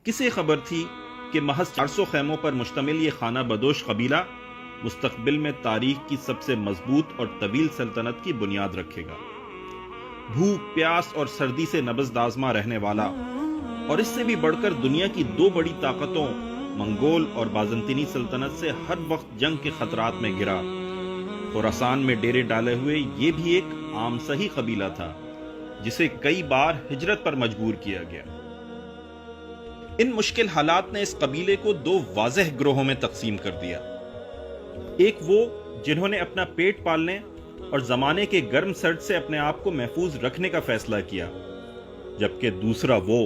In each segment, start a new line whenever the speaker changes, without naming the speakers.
کسے خبر تھی کہ محض 400 خیموں پر مشتمل یہ خانہ بدوش قبیلہ مستقبل میں تاریخ کی سب سے مضبوط اور طویل سلطنت کی بنیاد رکھے گا۔ بھوک، پیاس اور سردی سے نبض آزما رہنے والا اور اس سے بھی بڑھ کر دنیا کی دو بڑی طاقتوں منگول اور بازنطینی سلطنت سے ہر وقت جنگ کے خطرات میں گرا خراسان میں ڈیرے ڈالے ہوئے یہ بھی ایک عام سہی قبیلہ تھا جسے کئی بار ہجرت پر مجبور کیا گیا۔ ان مشکل حالات نے اس قبیلے کو دو واضح گروہوں میں تقسیم کر دیا۔ ایک وہ جنہوں نے اپنا پیٹ پالنے اور زمانے کے گرم سرد سے اپنے آپ کو محفوظ رکھنے کا فیصلہ کیا، جبکہ دوسرا وہ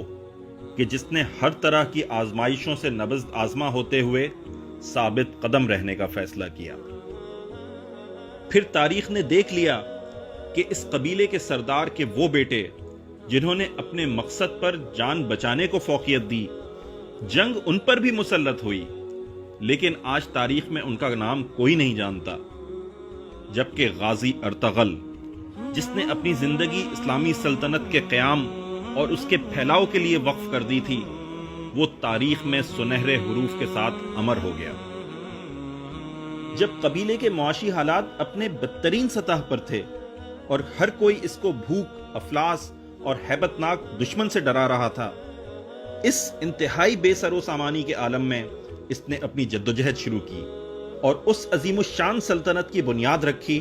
کہ جس نے ہر طرح کی آزمائشوں سے نبض آزما ہوتے ہوئے ثابت قدم رہنے کا فیصلہ کیا۔ پھر تاریخ نے دیکھ لیا کہ اس قبیلے کے سردار کے وہ بیٹے جنہوں نے اپنے مقصد پر جان بچانے کو فوقیت دی، جنگ ان پر بھی مسلط ہوئی، لیکن آج تاریخ میں ان کا نام کوئی نہیں جانتا، جبکہ غازی ارطغرل جس نے اپنی زندگی اسلامی سلطنت کے قیام اور اس کے پھیلاؤ کے لیے وقف کر دی تھی، وہ تاریخ میں سنہرے حروف کے ساتھ امر ہو گیا۔ جب قبیلے کے معاشی حالات اپنے بدترین سطح پر تھے اور ہر کوئی اس کو بھوک، افلاس اور ہیبت ناک دشمن سے ڈرا رہا تھا، اس انتہائی بے سر و سامانی کے عالم میں اس نے اپنی جدوجہد شروع کی اور اس عظیم الشان سلطنت کی بنیاد رکھی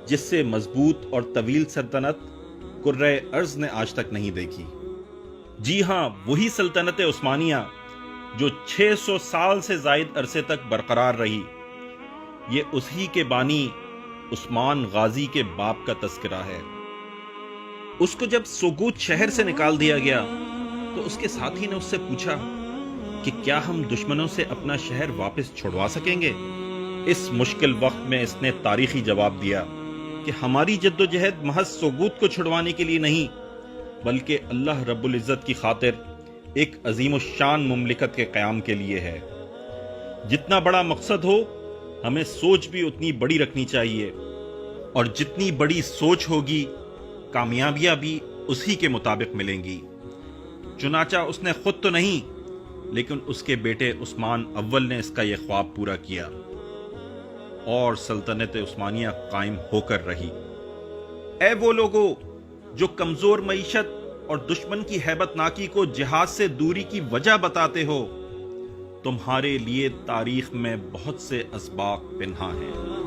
جس سے مضبوط اور طویل سلطنت کرۂ ارض نے آج تک نہیں دیکھی۔ جی ہاں، وہی سلطنت عثمانیہ جو 600 سال سے زائد عرصے تک برقرار رہی۔ یہ اسی کے بانی عثمان غازی کے باپ کا تذکرہ ہے۔ اس کو جب سوگوت شہر سے نکال دیا گیا تو اس کے ساتھی نے اس سے پوچھا کہ کیا ہم دشمنوں سے اپنا شہر واپس چھڑوا سکیں گے؟ اس مشکل وقت میں اس نے تاریخی جواب دیا کہ ہماری جدوجہد محض سوگوت کو چھڑوانے کے لیے نہیں، بلکہ اللہ رب العزت کی خاطر ایک عظیم الشان مملکت کے قیام کے لیے ہے۔ جتنا بڑا مقصد ہو، ہمیں سوچ بھی اتنی بڑی رکھنی چاہیے، اور جتنی بڑی سوچ ہوگی کامیابیاں بھی اسی کے مطابق ملیں گی۔ چنانچہ اس نے خود تو نہیں، لیکن اس کے بیٹے عثمان اول نے اس کا یہ خواب پورا کیا اور سلطنت عثمانیہ قائم ہو کر رہی۔ اے وہ لوگو جو کمزور معیشت اور دشمن کی ہیبت ناکی کو جہاد سے دوری کی وجہ بتاتے ہو، تمہارے لیے تاریخ میں بہت سے اسباق پنہاں ہیں۔